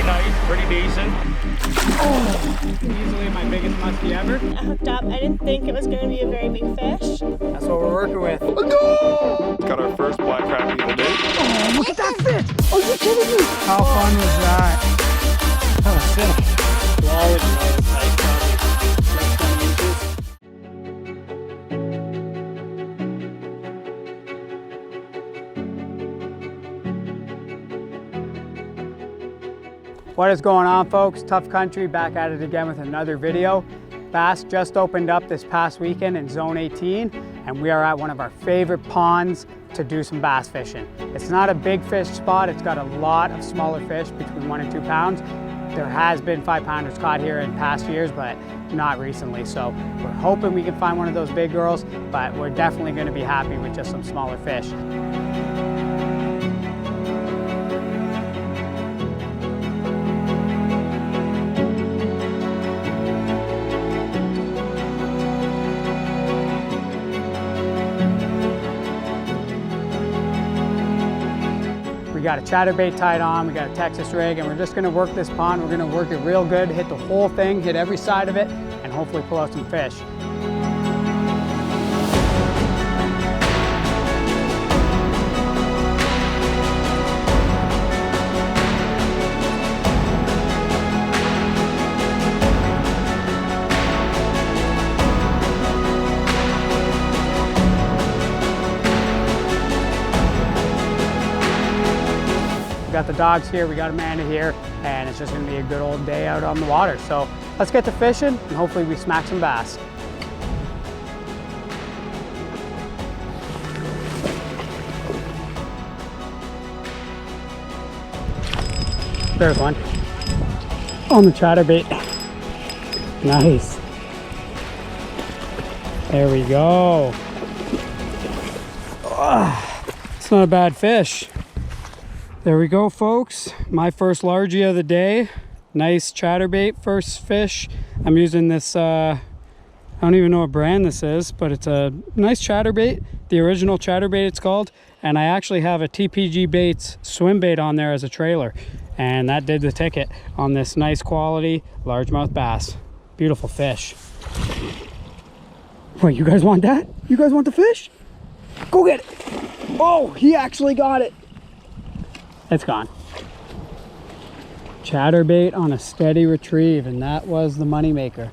pretty nice, pretty decent. Oh, easily my biggest muskie ever. I hooked up. I didn't think it was going to be a very big fish. That's what we're working with. Oh, no! Got our first black crappie of the day. Oh, look at that fish! Are you kidding me? How fun was that? That was sick. Quality, nice crappie. What is going on, folks? Tough Country back at it again with another video. Bass just opened up this past weekend in Zone 18, and we are at one of our favorite ponds to do some bass fishing. It's not a big fish spot. It's got a lot of smaller fish between 1 and 2 pounds. There has been 5-pounders caught here in past years, but not recently. So we're hoping we can find one of those big girls, but we're definitely going to be happy with just some smaller fish. We got a chatterbait tied on, we got a Texas rig, and we're just gonna work this pond. We're gonna work it real good, hit the whole thing, hit every side of it, and hopefully pull out some fish. We got the dogs here, we got Amanda here, and it's just gonna be a good old day out on the water. So let's get to fishing and hopefully we smack some bass. There's one on the chatterbait. Nice. There we go. Oh, it's not a bad fish. There we go, folks. My first largie of the day. Nice chatterbait, first fish. I'm using this, I don't even know what brand this is, but it's a nice chatterbait. The original chatterbait it's called. And I actually have a TPG Baits swim bait on there as a trailer. And that did the ticket on this nice quality largemouth bass. Beautiful fish. Wait, you guys want that? You guys want the fish? Go get it. Oh, he actually got it. It's gone. Chatterbait on a steady retrieve, and that was the money maker.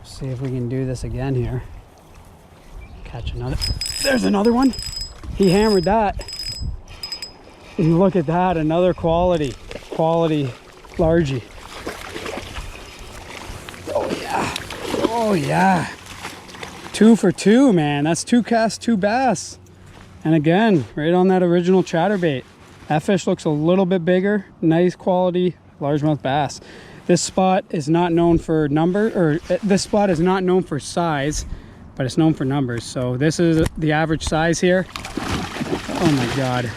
See if we can do this again here. Catch another. There's another one. He hammered that. And look at that, another quality largie. Oh yeah. Oh yeah. 2 for 2, man. That's 2 casts, 2 bass. And again, right on that original chatterbait. That fish looks a little bit bigger. Nice quality largemouth bass. This spot is not known for this spot is not known for size, but it's known for numbers. So this is the average size here. Oh my God.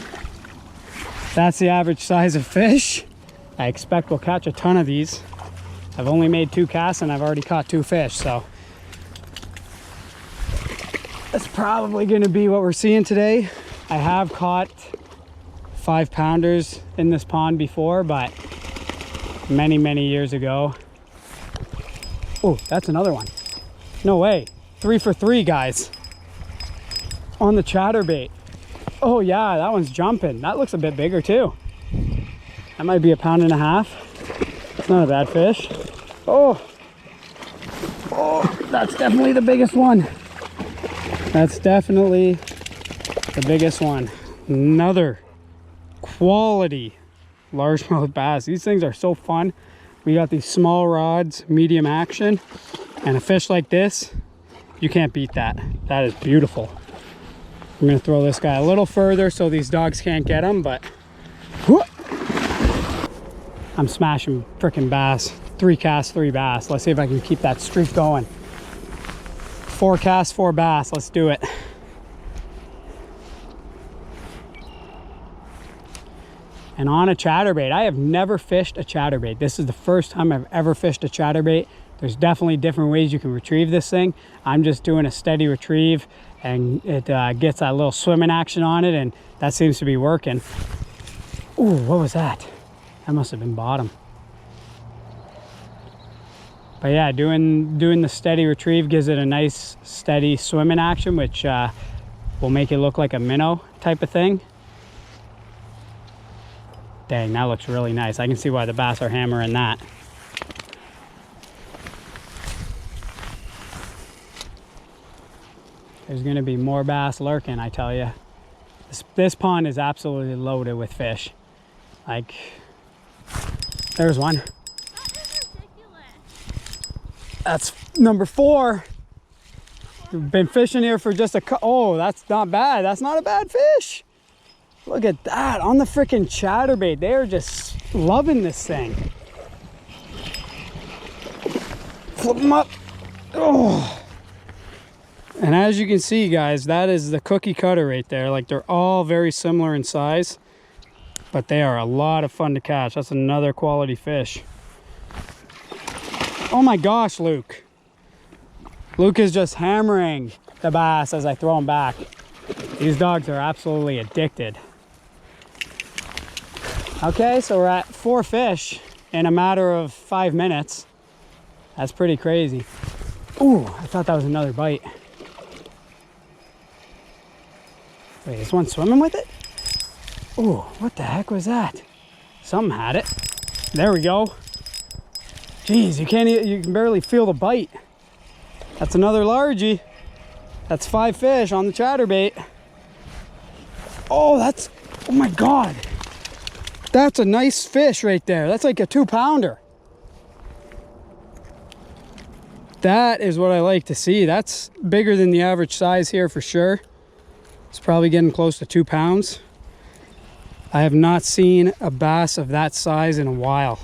That's the average size of fish. I expect we'll catch a ton of these. I've only made 2 casts and I've already caught 2 fish, so that's probably going to be what we're seeing today. I have caught 5-pounders in this pond before, but many years ago. Oh, that's another one. No way. 3 for 3, guys. On the chatterbait. Oh yeah, that one's jumping. That looks a bit bigger too. That might be a 1.5 pounds. It's not a bad fish. Oh, that's definitely the biggest one. That's definitely the biggest one. Another quality largemouth bass. These things are so fun. We got these small rods, medium action, and a fish like this, you can't beat that. That is beautiful. I'm gonna throw this guy a little further so these dogs can't get him, but I'm smashing frickin' bass. 3 casts, 3 bass. Let's see if I can keep that streak going. 4 casts, 4 bass. Let's do it. And on a chatterbait, I have never fished a chatterbait. This is the first time I've ever fished a chatterbait. There's definitely different ways you can retrieve this thing. I'm just doing a steady retrieve and it gets that little swimming action on it, and that seems to be working. Ooh, what was that? That must have been bottom. But yeah, doing the steady retrieve gives it a nice steady swimming action, which will make it look like a minnow type of thing. Dang, that looks really nice. I can see why the bass are hammering that. There's gonna be more bass lurking, I tell you. This pond is absolutely loaded with fish. Like, there's one. That's number 4. We've been fishing here for just oh, that's not bad. That's not a bad fish. Look at that on the freaking chatterbait. They are just loving this thing. Flip them up. Oh. And as you can see, guys, that is the cookie cutter right there. Like, they're all very similar in size, but they are a lot of fun to catch. That's another quality fish. Oh my gosh, Luke. Luke is just hammering the bass as I throw him back. These dogs are absolutely addicted. Okay, so we're at 4 fish in a matter of 5 minutes. That's pretty crazy. Ooh, I thought that was another bite. Wait, is one swimming with it? Ooh, what the heck was that? Something had it. There we go. Jeez, you can barely feel the bite. That's another largie. That's 5 fish on the chatterbait. Oh, oh my God. That's a nice fish right there. That's like a 2-pounder. That is what I like to see. That's bigger than the average size here for sure. It's probably getting close to 2 pounds. I have not seen a bass of that size in a while.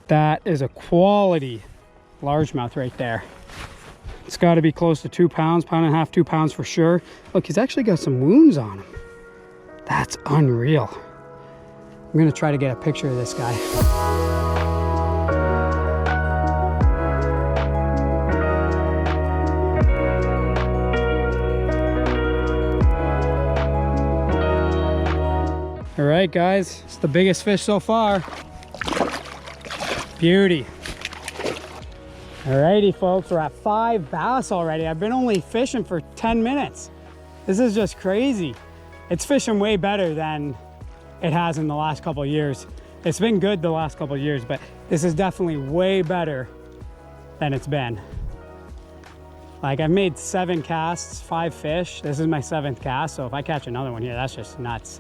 That is a quality largemouth right there. It's got to be close to 2 pounds, 1.5 pounds, 2 pounds for sure. Look, he's actually got some wounds on him. That's unreal. I'm gonna try to get a picture of this guy. All right, guys, it's the biggest fish so far. Beauty. Alrighty, folks, we're at 5 bass already. I've been only fishing for 10 minutes. This is just crazy. It's fishing way better than it has in the last couple of years. It's been good the last couple of years, but this is definitely way better than it's been. Like, I've made 7 casts, 5 fish. This is my 7th cast, so if I catch another one here, that's just nuts.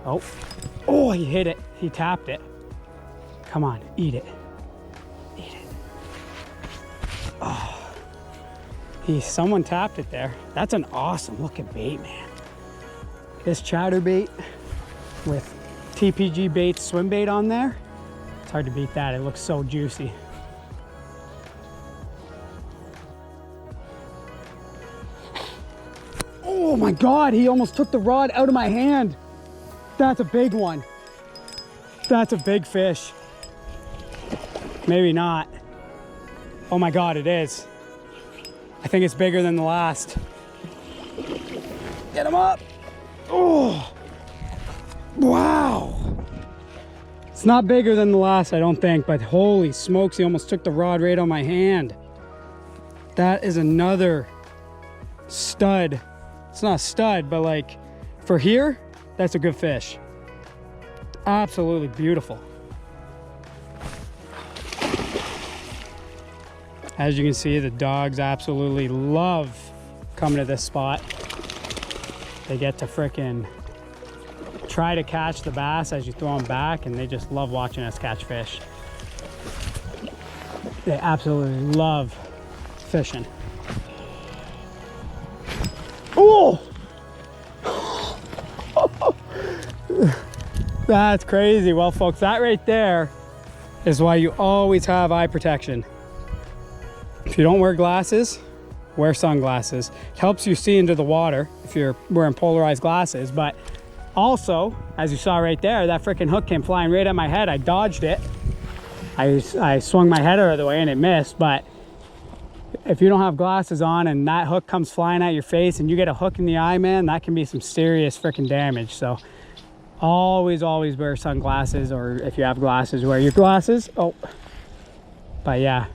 Oh, he hit it. He tapped it. Come on, eat it. Eat it. Oh, someone tapped it there. That's an awesome looking bait, man. This chatterbait with TPG bait swim bait on there. It's hard to beat that. It looks so juicy. Oh my God, he almost took the rod out of my hand. That's a big one. That's a big fish. Maybe not. Oh my God, it is. I think it's bigger than the last. Get him up. Oh, wow. It's not bigger than the last, I don't think, but holy smokes, he almost took the rod right on my hand. That is another stud. It's not a stud, but like for here, that's a good fish. Absolutely beautiful. As you can see, the dogs absolutely love coming to this spot. They get to frickin' try to catch the bass as you throw them back, and they just love watching us catch fish. They absolutely love fishing. Oh! That's crazy. Well, folks, that right there is why you always have eye protection. If you don't wear glasses, wear sunglasses. It helps you see into the water if you're wearing polarized glasses, but also, as you saw right there, that freaking hook came flying right at my head. I dodged it. I swung my head out of the way and it missed, but if you don't have glasses on and that hook comes flying at your face and you get a hook in the eye, man, that can be some serious freaking damage. So always wear sunglasses, or if you have glasses, wear your glasses. Oh, but yeah,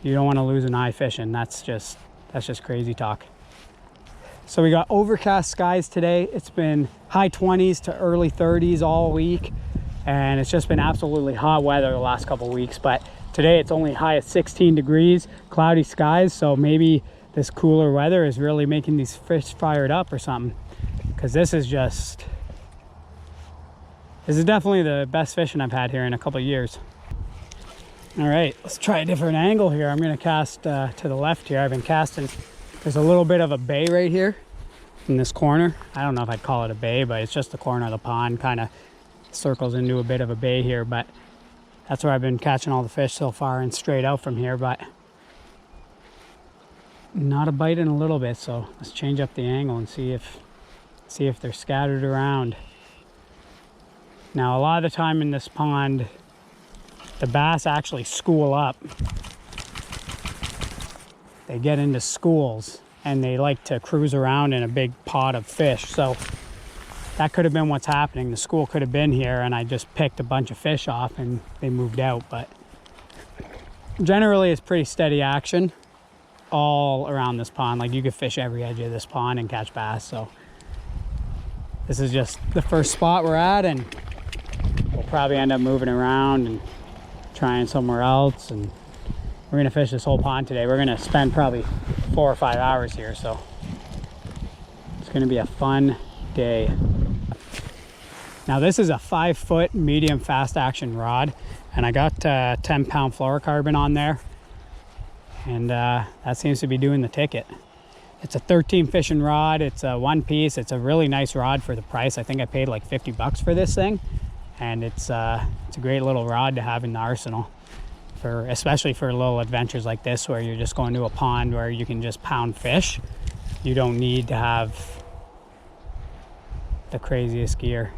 you don't want to lose an eye fishing. That's just crazy talk. So we got overcast skies today. It's been high 20s to early 30s all week, and it's just been absolutely hot weather the last couple of weeks. But today it's only high at 16 degrees, cloudy skies, so maybe this cooler weather is really making these fish fired up or something, because this is definitely the best fishing I've had here in a couple of years. All right, let's try a different angle here. I'm gonna cast to the left here. I've been casting. There's a little bit of a bay right here in this corner. I don't know if I'd call it a bay, but it's just the corner of the pond, kind of circles into a bit of a bay here, but that's where I've been catching all the fish so far, and straight out from here, but not a bite in a little bit. So let's change up the angle and see if they're scattered around. Now, a lot of the time in this pond, the bass actually school up. They get into schools and they like to cruise around in a big pot of fish. So that could have been what's happening. The school could have been here and I just picked a bunch of fish off and they moved out. But generally it's pretty steady action all around this pond. Like, you could fish every edge of this pond and catch bass. So this is just the first spot we're at, and we'll probably end up moving around and trying somewhere else, and we're gonna fish this whole pond today. We're gonna spend probably 4 or 5 hours here, so it's gonna be a fun day. Now, this is a 5-foot medium fast action rod, and I got 10-pound fluorocarbon on there, and that seems to be doing the ticket. It's a 13 fishing rod. It's a one piece. It's a really nice rod for the price. I think I paid like 50 bucks for this thing, and it's a great little rod to have in the arsenal, especially for little adventures like this where you're just going to a pond where you can just pound fish. You don't need to have the craziest gear.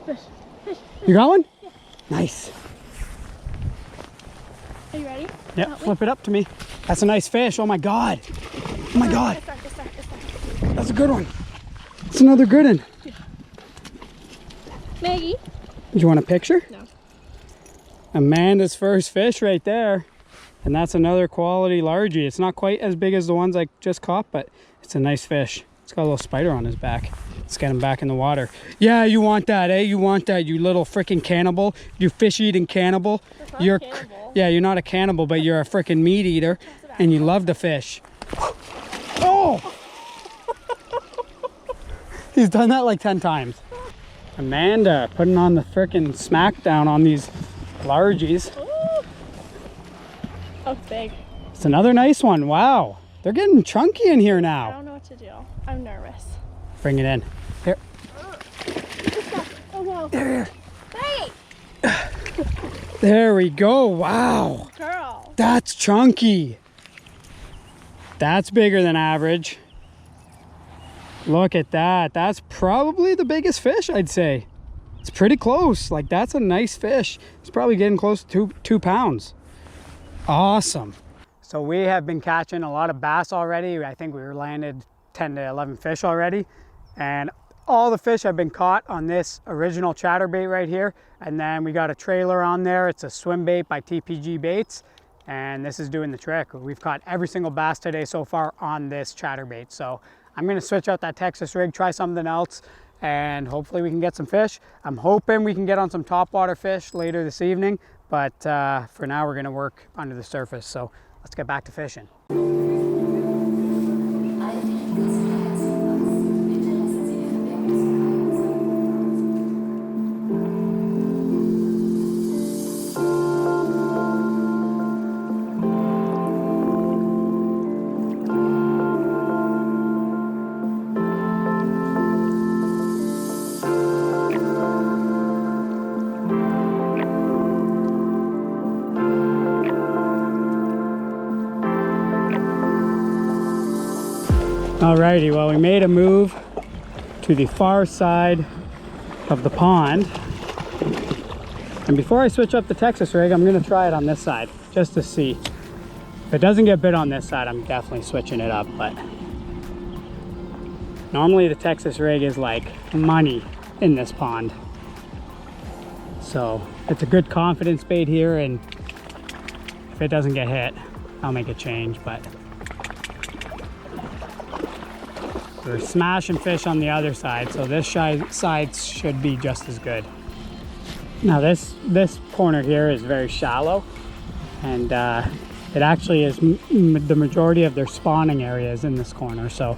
Fish. You got one? Yeah. Nice. Are you ready? Yep, flip it up to me. That's a nice fish. Oh my God. Oh my God. That's a good one. It's another good one. Yeah. Maggie. Do you want a picture? No. Amanda's first fish right there. And that's another quality largie. It's not quite as big as the ones I just caught, but it's a nice fish. It's got a little spider on his back. Let's get him back in the water. Yeah, you want that, eh? You want that, you little freaking cannibal. You fish-eating cannibal. You're cannibal. Yeah, you're not a cannibal, but you're a freaking meat eater, and you love to fish. Oh! He's done that like 10 times. Amanda putting on the freaking smackdown on these largies. Ooh. Oh, it's big. It's another nice one. Wow. They're getting chunky in here I now. don't know what to do. I'm nervous. Bring it in. Here. Oh no. There. Hey! There we go. Wow. Girl. That's chunky. That's bigger than average. Look at that. That's probably the biggest fish, I'd say. It's pretty close. Like, that's a nice fish. It's probably getting close to 2 pounds. Awesome. So we have been catching a lot of bass already. I think we were landed 10 to 11 fish already. And all the fish have been caught on this original chatterbait right here. And then we got a trailer on there. It's a swim bait by TPG Baits. And this is doing the trick. We've caught every single bass today so far on this chatterbait. So I'm gonna switch out that Texas rig, try something else, and hopefully we can get some fish. I'm hoping we can get on some topwater fish later this evening, but for now we're gonna work under the surface. So let's get back to fishing. Alrighty, well, we made a move to the far side of the pond. And before I switch up the Texas rig, I'm gonna try it on this side. just to see. If it doesn't get bit on this side, I'm definitely switching it up, but normally the Texas rig is like money in this pond. So it's a good confidence bait here, and if it doesn't get hit, I'll make a change, but we're smashing fish on the other side, so this side should be just as good. Now this corner here is very shallow, and it actually is the majority of their spawning area is in this corner, so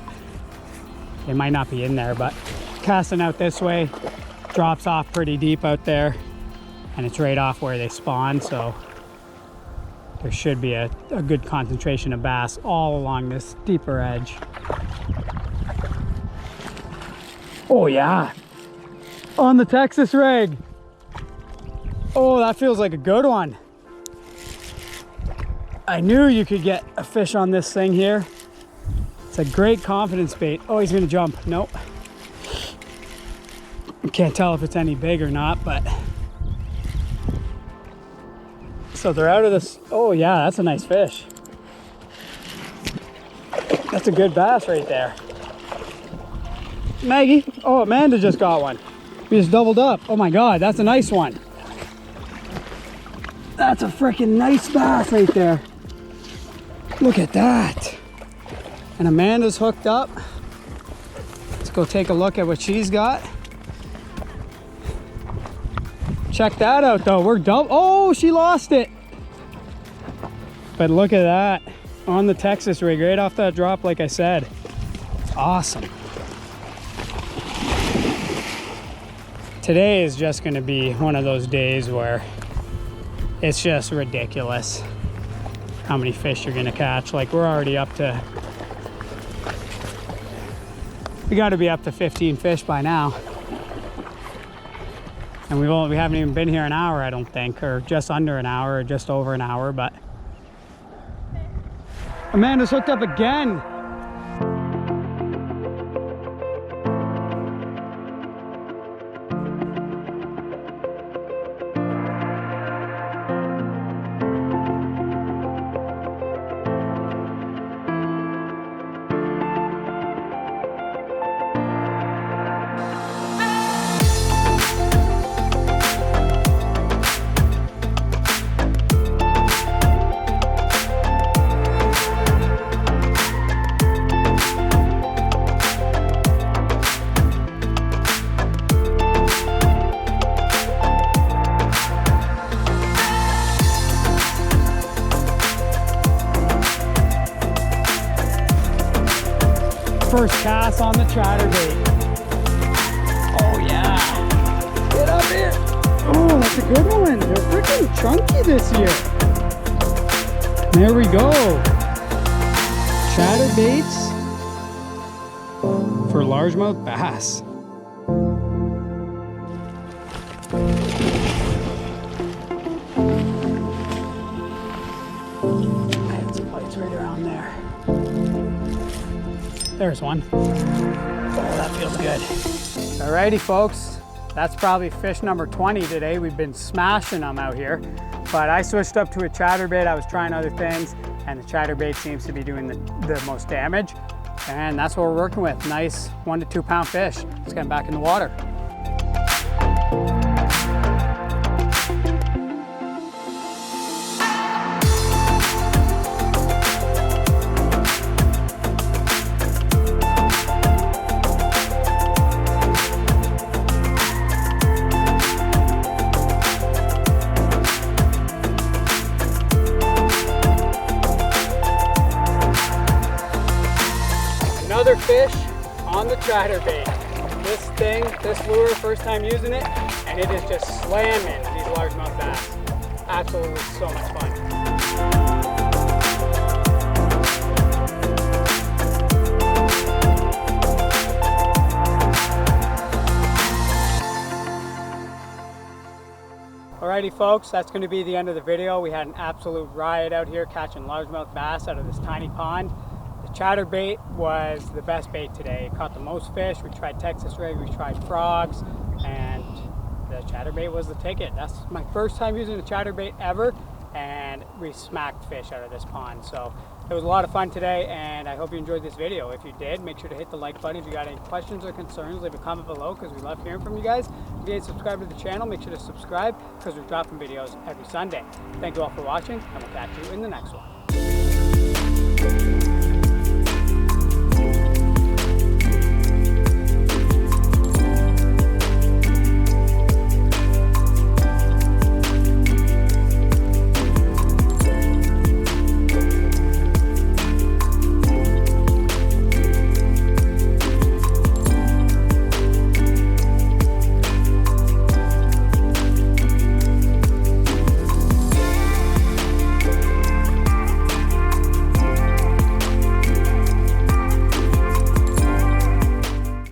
they might not be in there, but casting out this way drops off pretty deep out there, and it's right off where they spawn, so there should be a good concentration of bass all along this deeper edge. Oh yeah, on the Texas rig. Oh, that feels like a good one. I knew you could get a fish on this thing here. It's a great confidence bait. Oh, he's gonna jump. Nope. Can't tell if it's any big or not, but. So they're out of this. Oh yeah, that's a nice fish. That's a good bass right there. Maggie. Oh, Amanda just got one. We just doubled up. Oh my God, that's a nice one. That's a freaking nice bass right there. Look at that. And Amanda's hooked up. Let's go take a look at what she's got. Check that out though. We're double. Oh, she lost it. But look at that. On the Texas rig, right off that drop, like I said. It's awesome. Today is just gonna be one of those days where it's just ridiculous how many fish you're gonna catch. Like we're already up to, we gotta be up to 15 fish by now. And we haven't even been here an hour, I don't think, or just under an hour, or just over an hour, but Amanda's hooked up again. First cast on the chatterbait. Oh yeah. Get up here. Oh, that's a good one. They're freaking chunky this year. There we go. Chatterbaits for largemouth bass. I had some bites right around there. There's one. Oh, that feels good. Alrighty, folks. That's probably fish number 20 today. We've been smashing them out here, but I switched up to a chatterbait. I was trying other things, and the chatterbait seems to be doing the most damage, and that's what we're working with. Nice 1 to 2 pound fish. Let's get them back in the water. Another fish on the chatterbait. This lure, first time using it, and it is just slamming these largemouth bass. Absolutely so much fun. Alrighty folks, that's going to be the end of the video. We had an absolute riot out here catching largemouth bass out of this tiny pond. The chatterbait was the best bait today. It caught the most fish. We tried Texas rig, we tried frogs, and the chatterbait was the ticket. That's my first time using a chatterbait ever, and we smacked fish out of this pond. So it was a lot of fun today, and I hope you enjoyed this video. If you did, make sure to hit the like button. If you got any questions or concerns, leave a comment below because we love hearing from you guys. If you ain't subscribed to the channel, make sure to subscribe because we're dropping videos every Sunday. Thank you all for watching, and we'll catch you in the next one.